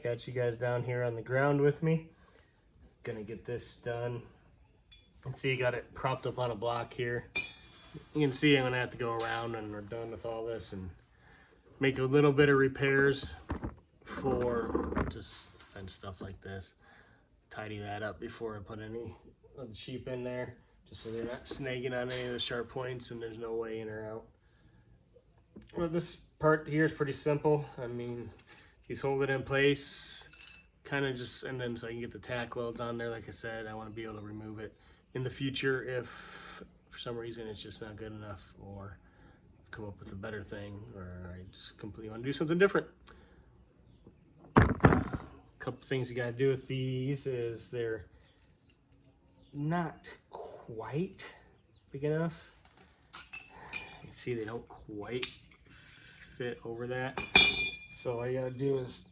catch you guys down here on the ground with me. Gonna get this done. And see, you got it propped up on a block here. You can see I'm gonna have to go around and we're done with all this and make a little bit of repairs for just fence stuff like this. Tidy that up before I put any of the sheep in there, just so they're not snagging on any of the sharp points and there's no way in or out. Well, this part here is pretty simple. I mean, these hold it in place, kind of just, and then so I can get the tack welds on there. Like I said, I want to be able to remove it in the future if for some reason it's just not good enough, or come up with a better thing, or I just completely want to do something different. A couple things you got to do with these is they're not quite big enough. You see they don't quite fit over that, so all you got to do is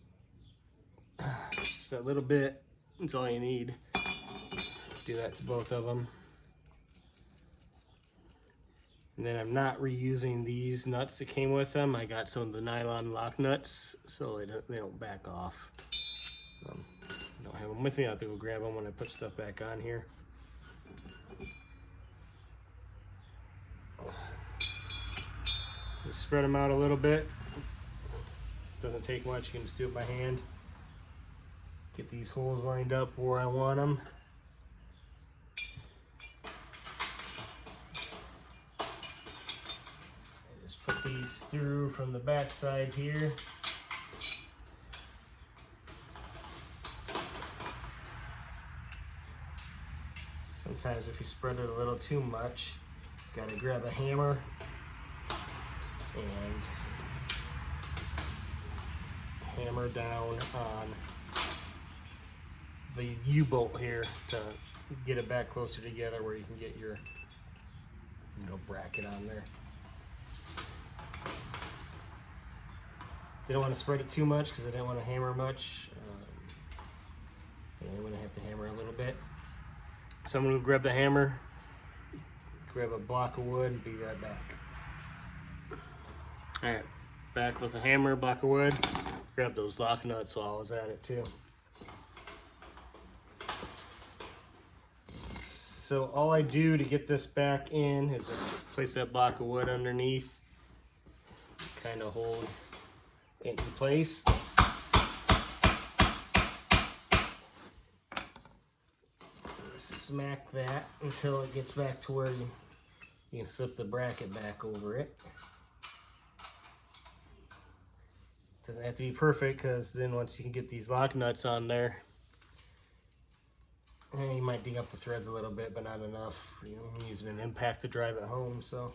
just that little bit. That's all you need. Do that to both of them. And then I'm not reusing these nuts that came with them. I got some of the nylon lock nuts so they don't back off. I don't have them with me. I'll have to go grab them when I put stuff back on here. Just spread them out a little bit. Doesn't take much. You can just do it by hand. Get these holes lined up where I want them. Put these through from the back side here. Sometimes if you spread it a little too much, you gotta grab a hammer and hammer down on the U-bolt here to get it back closer together where you can get your bracket on there. Didn't want to spread it too much because I didn't want to hammer much. I'm going to have to hammer a little bit. So I'm going to grab the hammer, grab a block of wood, and be right back. Alright, back with the hammer, block of wood. Grab those lock nuts while I was at it too. So all I do to get this back in is just place that block of wood underneath, kind of hold it in place. Smack that until it gets back to where you can slip the bracket back over it. Doesn't have to be perfect, because then once you can get these lock nuts on there, you might dig up the threads a little bit, but not enough. You know, I'm using an impact to drive it home, so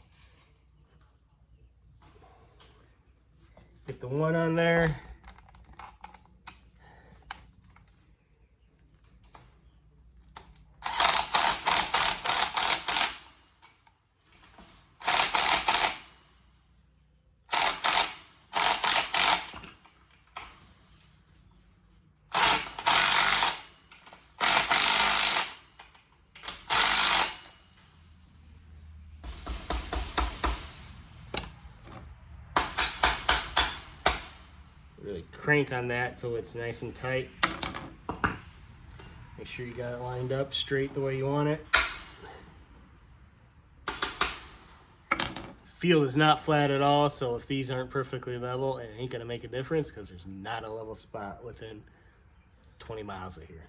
get the one on there. Really crank on that so it's nice and tight. Make sure you got it lined up straight the way you want it. Field is not flat at all, so if these aren't perfectly level, it ain't gonna make a difference because there's not a level spot within 20 miles of here.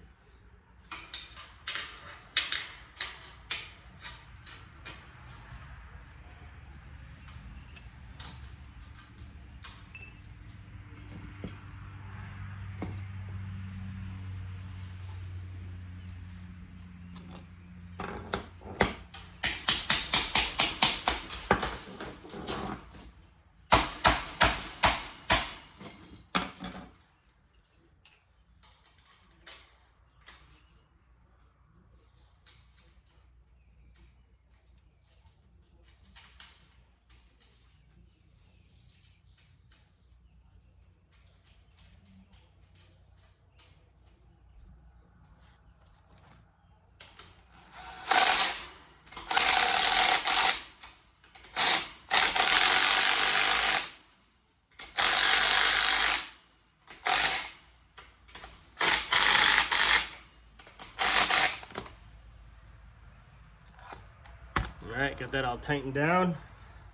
Alright, got that all tightened down.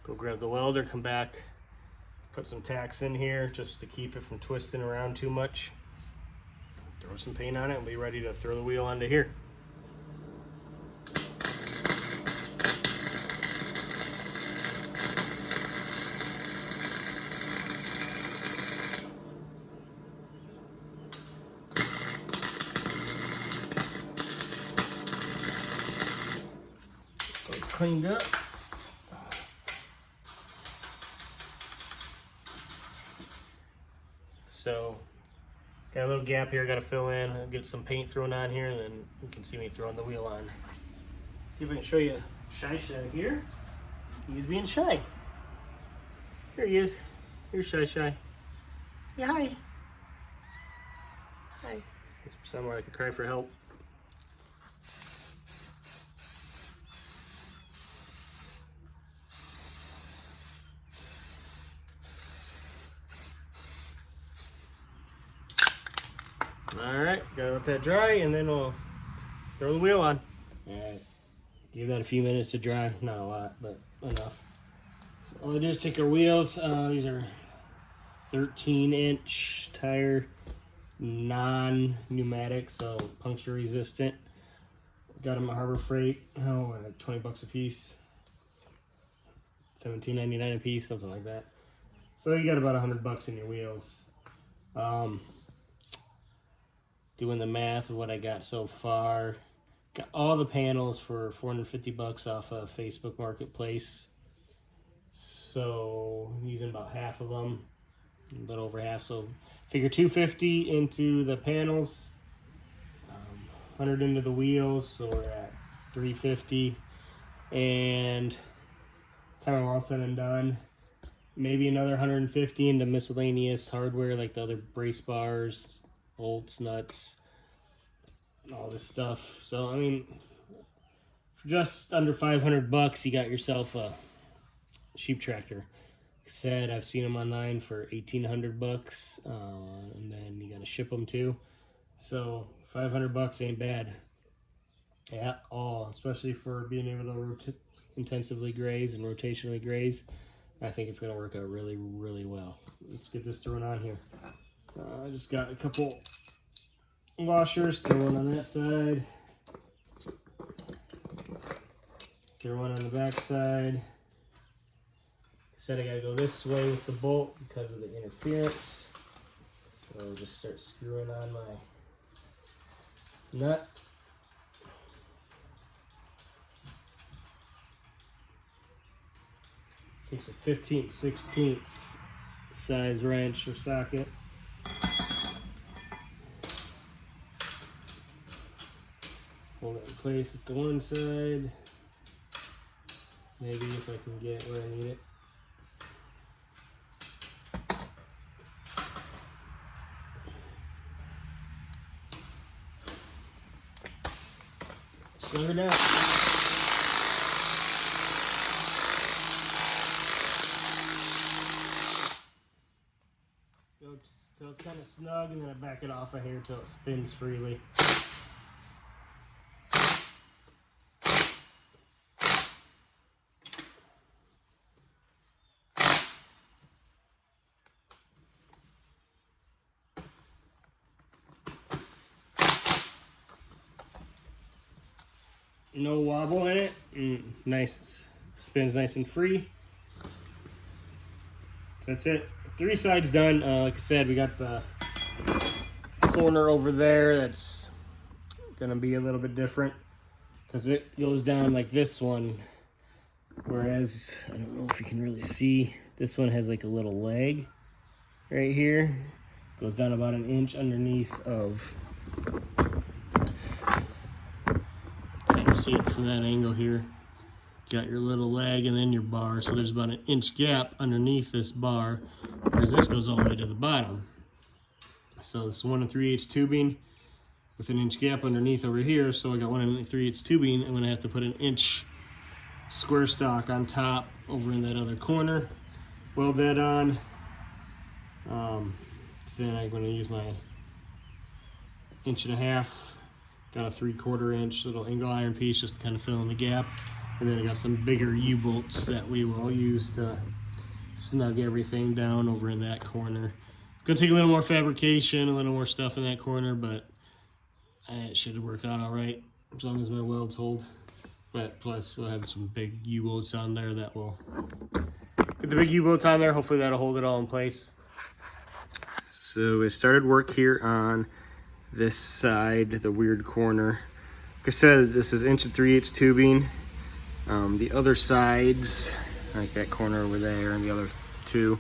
Go grab the welder, come back, put some tacks in here just to keep it from twisting around too much. Throw some paint on it and be ready to throw the wheel onto here. It's cleaned up. So, got a little gap here I gotta fill in. I'll get some paint thrown on here and then you can see me throwing the wheel on. See if I can show you Shy here. He's being shy. There he is. Here's Shy. Say hi. Hi. Somewhere I could cry for help. Alright, gotta let that dry and then we'll throw the wheel on. Alright, give that a few minutes to dry. Not a lot, but enough. So all I do is take our wheels. These are 13-inch tire, non-pneumatic, so puncture resistant. Got them at Harbor Freight. Oh, like 20 bucks a piece. $17.99 a piece, something like that. So you got about 100 bucks in your wheels. Doing the math of what I got so far, got all the panels for 450 bucks off of Facebook Marketplace. So I'm using about half of them, a little over half. So figure 250 into the panels, 100 into the wheels. So we're at 350. And time all said and done, maybe another 150 into miscellaneous hardware like the other brace bars, bolts, nuts, all this stuff. So I mean, for just under 500 bucks, you got yourself a sheep tractor. Like I said, I've seen them online for 1,800 bucks, and then you got to ship them too. So 500 bucks ain't bad at all, especially for being able to intensively graze and rotationally graze. I think it's going to work out really, really well. Let's get this thrown on here. I just got a couple washers, throw one on that side, throw one on the back side. I said I gotta go this way with the bolt because of the interference. So I'll just start screwing on my nut. Takes a 15/16 size wrench or socket. Hold it in place at the one side. Maybe if I can get where I need it. Slow it out. So it's kind of snug, and then I back it off of here until it spins freely. No wobble in it. Nice, spins nice and free. So that's it. 3 sides done. Like I said, we got the corner over there that's gonna be a little bit different because it goes down like this one, whereas I don't know if you can really see, this one has like a little leg right here. Goes down about 1 inch underneath of, you can see it from that angle here. Got your little leg and then your bar, so there's about 1 inch gap underneath this bar, whereas this goes all the way to the bottom. So this is 1 3/8 tubing with 1 inch gap underneath over here, so I got 1 3/8 tubing. I'm gonna have to put 1 inch square stock on top over in that other corner. Weld that on. Then I'm gonna use my 1.5 inch. Got a 3/4 inch little angle iron piece just to kind of fill in the gap. And then I got some bigger U-bolts that we will use to snug everything down over in that corner. It's gonna take a little more fabrication, a little more stuff in that corner, but it should work out all right as long as my welds hold. But plus we'll have some big U-bolts on there that will get the big U-bolts on there. Hopefully that'll hold it all in place. So we started work here on this side, the weird corner. Like I said, this is 1 3/8 tubing. The other sides, like that corner over there and the other two,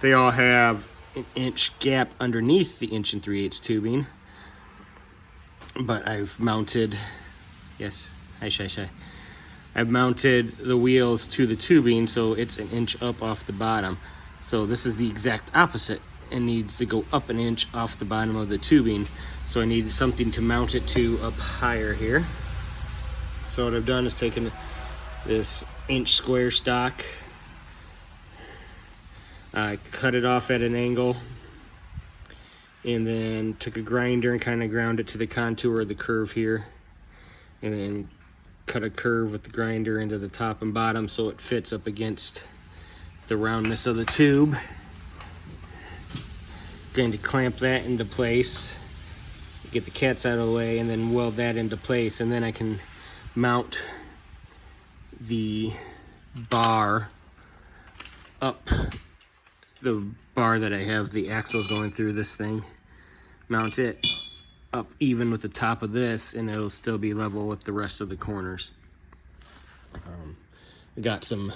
they all have an inch gap underneath the 1 3/8 tubing. But I've mounted, yes, hi Shy. I've mounted the wheels to the tubing so it's an inch up off the bottom. So this is the exact opposite. It needs to go up an inch off the bottom of the tubing. So I need something to mount it to up higher here. So what I've done is taken this inch square stock, I cut it off at an angle, and then took a grinder and kind of ground it to the contour of the curve here, and then cut a curve with the grinder into the top and bottom so it fits up against the roundness of the tube. Going to clamp that into place, get the cats out of the way, and then weld that into place, and then I can mount the bar up, the bar that I have the axles going through this thing, mount it up even with the top of this, and it'll still be level with the rest of the corners. I got some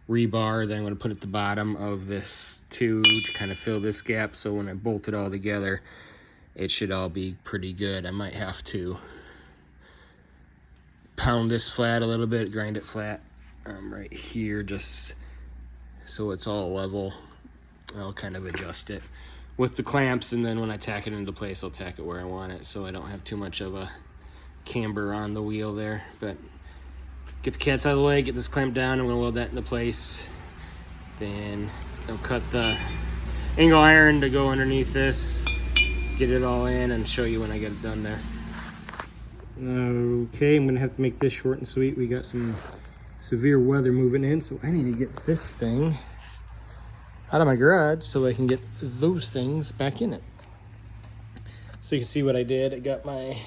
rebar that I'm going to put at the bottom of this too to kind of fill this gap, so when I bolt it all together it should all be pretty good. I might have to pound this flat a little bit, grind it flat right here just so it's all level. I'll kind of adjust it with the clamps, and then when I tack it into place I'll tack it where I want it so I don't have too much of a camber on the wheel there. But get the cats out of the way, get this clamped down, I'm going to weld that into place. Then I'll cut the angle iron to go underneath this, get it all in, and show you when I get it done there. Okay, I'm going to have to make this short and sweet. We got some severe weather moving in, so I need to get this thing out of my garage so I can get those things back in it. So you can see what I did. I got my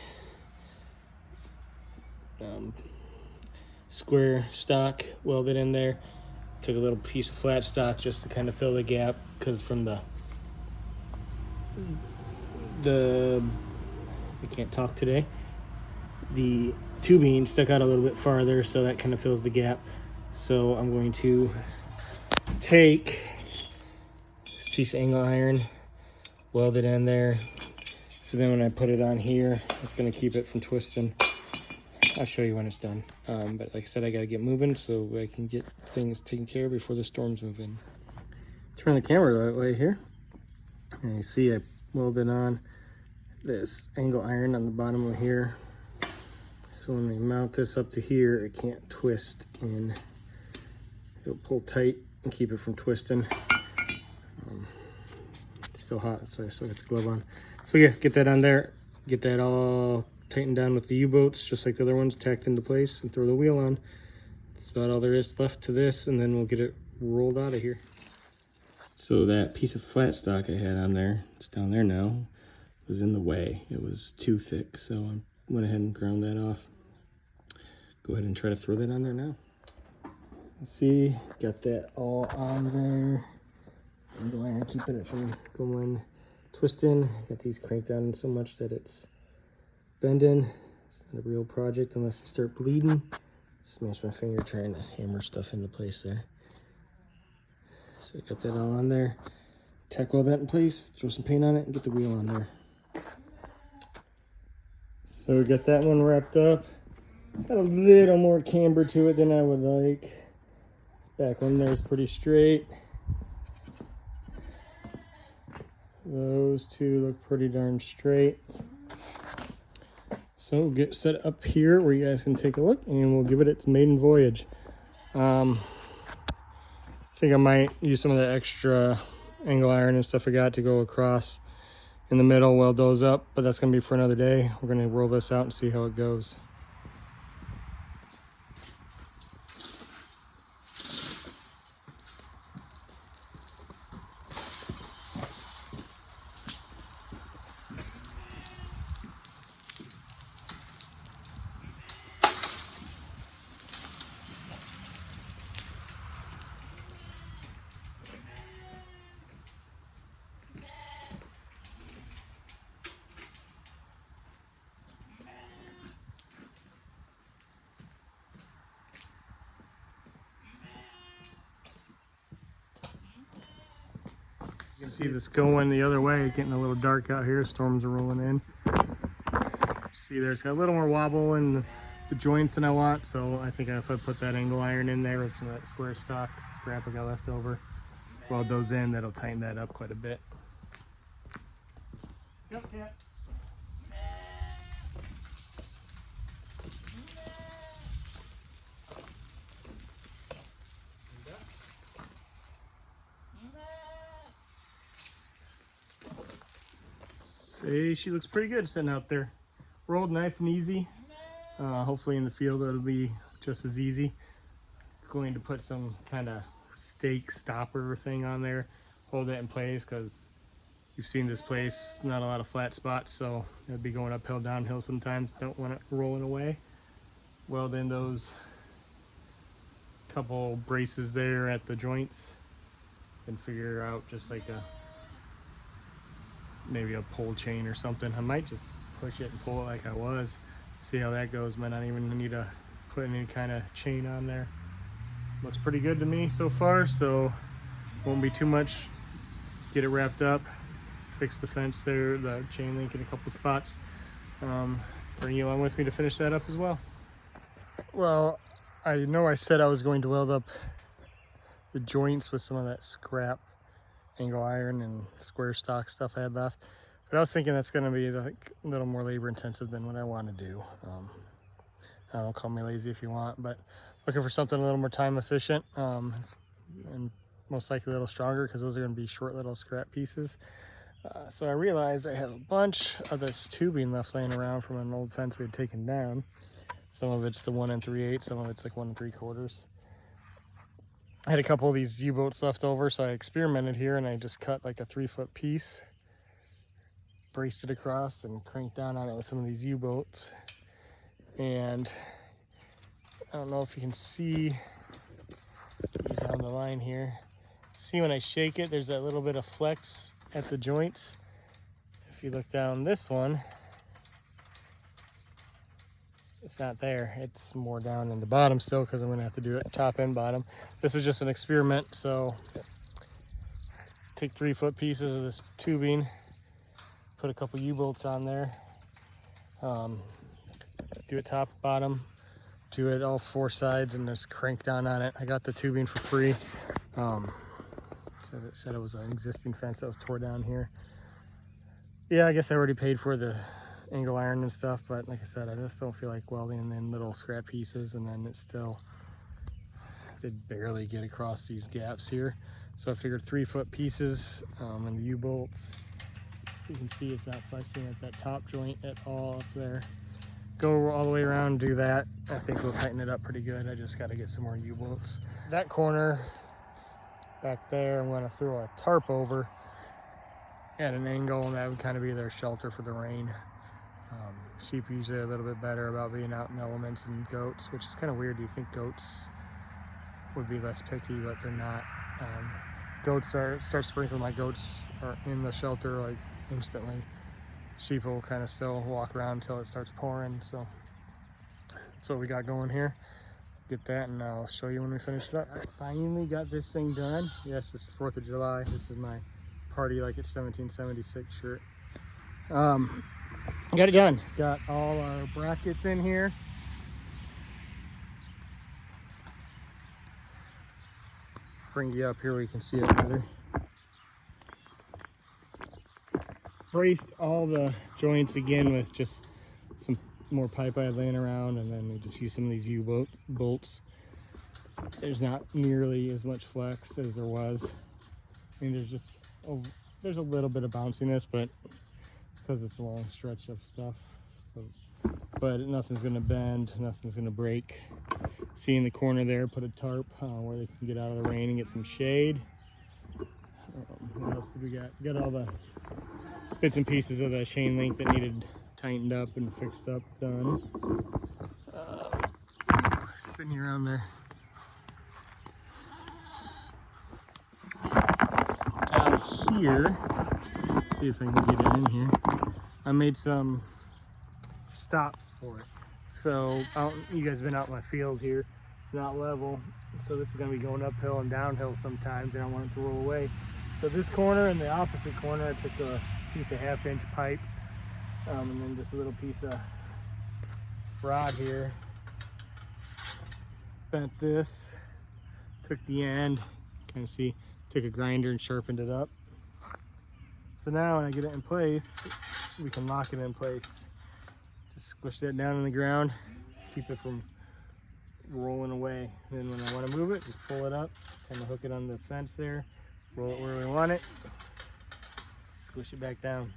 square stock welded in there. Took a little piece of flat stock just to kind of fill the gap, because from the I can't talk today, the tubing stuck out a little bit farther, so that kind of fills the gap. So I'm going to take this piece of angle iron, weld it in there, so then when I put it on here it's going to keep it from twisting. I'll show you when it's done. But like I said, I got to get moving so I can get things taken care of before the storms move in. Turn the camera that way here, and you see I welded on this angle iron on the bottom of here, so when we mount this up to here it can't twist in. It'll pull tight and keep it from twisting. It's still hot, so I still got the glove on. So yeah, get that on there, get that all tightened down with the U-bolts just like the other ones, tacked into place, and throw the wheel on. That's about all there is left to this, and then we'll get it rolled out of here. So that piece of flat stock I had on there, it's down there now, was in the way. It was too thick, so I went ahead and ground that off. Go ahead and try to throw that on there now. Let's see, got that all on there. Angle iron keeping it from going twisting. Got these cranked down so much that it's bending. It's not a real project unless you start bleeding. Smash my finger trying to hammer stuff into place there. So I got that all on there. Tack weld that in place, throw some paint on it, and get the wheel on there. So we got that one wrapped up. It's got a little more camber to it than I would like. This back one there is pretty straight. Those two look pretty darn straight. So we'll get set up here where you guys can take a look, and we'll give it its maiden voyage. I think I might use some of the extra angle iron and stuff I got to go across in the middle, weld those up, but that's going to be for another day. We're going to roll this out and see how it goes. You can see this going the other way, getting a little dark out here. Storms are rolling in. See, there's got a little more wobble in the joints than I want, so I think if I put that angle iron in there with some of that square stock scrap I got left over, weld those in, that'll tighten that up quite a bit. Yep, yeah. Say she looks pretty good sitting out there. Rolled nice and easy. Hopefully in the field it'll be just as easy. Going to put some kind of stake stopper thing on there, hold it in place, because you've seen this place, not a lot of flat spots, so it'll be going uphill, downhill sometimes. Don't want it rolling away. Weld in those couple braces there at the joints and figure out just like maybe a pull chain or something. I might just push it and pull it like I was. See how that goes. Might not even need to put any kind of chain on there. Looks pretty good to me so far, so won't be too much. Get it wrapped up, fix the fence there, the chain link in a couple spots. Bring you along with me to finish that up as well. Well, I know I said I was going to weld up the joints with some of that scrap angle iron and square stock stuff I had left, but I was thinking that's going to be like a little more labor intensive than what I want to do. I don't know, call me lazy if you want, but looking for something a little more time efficient, and most likely a little stronger, because those are going to be short little scrap pieces. So I realized I have a bunch of this tubing left laying around from an old fence we had taken down. Some of it's the 1 3/8, some of it's like 1 3/4. I had a couple of these U-boats left over, so I experimented here and I just cut like a 3-foot piece, braced it across and cranked down on it with some of these U-boats. And I don't know if you can see down the line here. See, when I shake it, there's that little bit of flex at the joints. If you look down this one, it's not there. It's more down in the bottom still, because I'm going to have to do it top and bottom. This is just an experiment, so take 3-foot pieces of this tubing, put a couple U-bolts on there, do it top, bottom, do it all 4 sides, and just crank down on it. I got the tubing for free. Said it was an existing fence that was tore down here. Yeah, I guess I already paid for the angle iron and stuff, but like I said, I just don't feel like welding in little scrap pieces, and then it still did barely get across these gaps here. So I figured 3-foot pieces, and the U-bolts. You can see it's not flexing at that top joint at all up there. Go all the way around and do that. I think we'll tighten it up pretty good. I just got to get some more U-bolts. That corner back there, I'm going to throw a tarp over at an angle, and that would kind of be their shelter for the rain. Sheep usually are a little bit better about being out in the elements than goats, which is kind of weird. You think goats would be less picky, but they're not. Goats start sprinkling. My goats are in the shelter like instantly. Sheep will kind of still walk around until it starts pouring. So that's what we got going here. Get that, and I'll show you when we finish it up. I finally got this thing done. Yes, this is 4th of July. This is my party like it's 1776 shirt. Got it done. Got all our brackets in here. Bring you up here where you can see it better. Braced all the joints again with just some more pipe I had laying around, and then we just use some of these U-bolts. There's not nearly as much flex as there was. I mean, there's a little bit of bounciness, but because it's a long stretch of stuff, but nothing's gonna bend, nothing's gonna break. See in the corner there, put a tarp where they can get out of the rain and get some shade. What else did we got? We got all the bits and pieces of the chain link that needed tightened up and fixed up done. Spin you around there. Down here, let's see if I can get it in here. I made some stops for it. So you guys have been out in my field here. It's not level, so this is going to be going uphill and downhill sometimes, and I want it to roll away. So this corner and the opposite corner, I took a piece of 1/2-inch pipe, and then just a little piece of rod here. Bent this, took the end, kind of see, took a grinder and sharpened it up. So now when I get it in place, we can lock it in place. Just squish that down on the ground, keep it from rolling away. And then when I want to move it, just pull it up, kind of hook it on the fence there, roll it where we want it, squish it back down.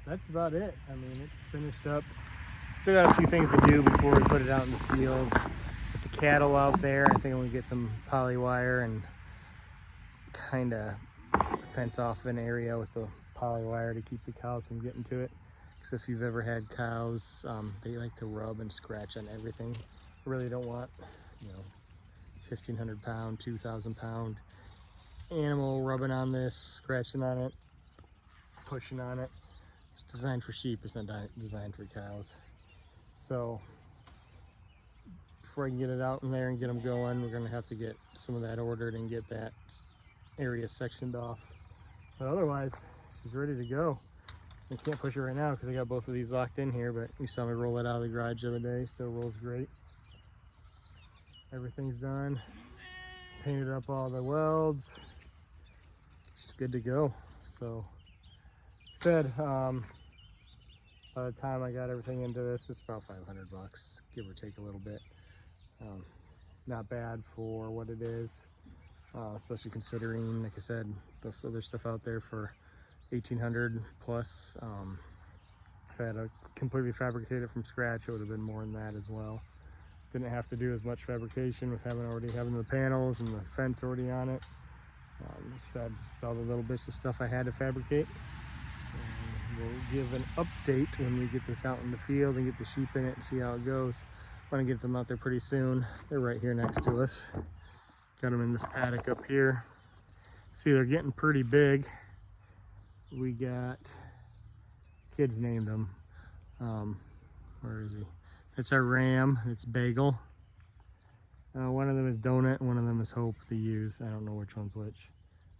That's about it. I mean, it's finished up. Still got a few things to do before we put it out in the field. With the cattle out there, I think I'm gonna get some poly wire and kind of fence off an area with the poly wire to keep the cows from getting to it. Because if you've ever had cows, they like to rub and scratch on everything. Really don't want, 1,500 pound, 2,000 pound animal rubbing on this, scratching on it, pushing on it. It's designed for sheep, it's not designed for cows. So before I can get it out in there and get them going, we're gonna have to get some of that ordered and get that area sectioned off. But otherwise, she's ready to go. I can't push it right now because I got both of these locked in here, but you saw me roll it out of the garage the other day. Still rolls great. Everything's done. Painted up all the welds. She's good to go. So, said, by the time I got everything into this, it's about 500 bucks, give or take a little bit. Not bad for what it is, especially considering, like I said, this other stuff out there for 1,800 plus. If I had to completely fabricate it from scratch, it would have been more than that as well. Didn't have to do as much fabrication with having the panels and the fence already on it. Like I said, just all the little bits of stuff I had to fabricate. We'll give an update when we get this out in the field and get the sheep in it and see how it goes. I'm gonna get them out there pretty soon. They're right here next to us. Got them in this paddock up here. See, they're getting pretty big. We got, kids named them. Where is he? It's our ram, it's Bagel. One of them is Donut, one of them is Hope, the ewes. I don't know which one's which.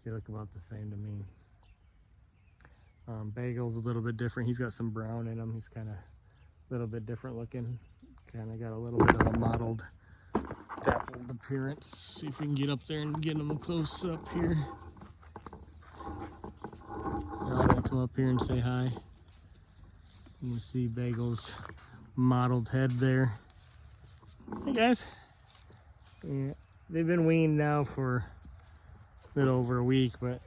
They look about the same to me. Bagel's a little bit different. He's got some brown in him. He's kind of a little bit different looking. Kind of got a little bit of a mottled, dappled appearance. See if we can get up there and get him close up here. I'm gonna come up here and say hi. You can see Bagel's mottled head there. Hey guys. Yeah, they've been weaned now for a little over a week, but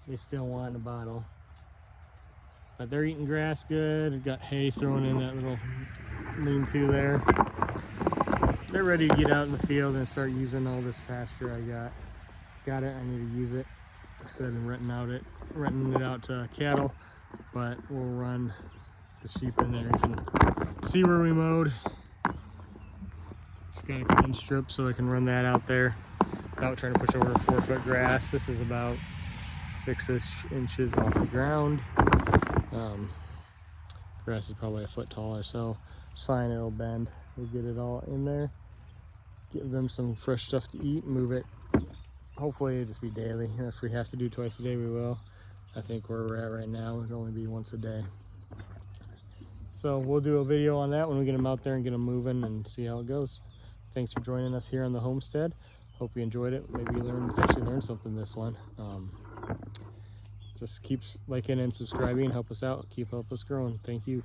they still want a bottle. But they're eating grass good. Got hay thrown in that little lean-to there. They're ready to get out in the field and start using all this pasture I got. Got it, I need to use it. Instead of renting it out to cattle, but we'll run the sheep in there. You can see where we mowed. Just got a clean strip so I can run that out there without trying to push over a 4-foot grass. This is about 6-ish inches off the ground. Grass is probably a foot taller, so it's fine, it'll bend. We'll get it all in there, give them some fresh stuff to eat, move it. Hopefully it'll just be daily. If we have to do twice a day, we will. I think where we're at right now, it'll only be once a day. So we'll do a video on that when we get them out there and get them moving and see how it goes. Thanks for joining us here on the homestead. Hope you enjoyed it. Maybe you actually learned something this one. Just keep liking and subscribing, help us out, help us growing. Thank you.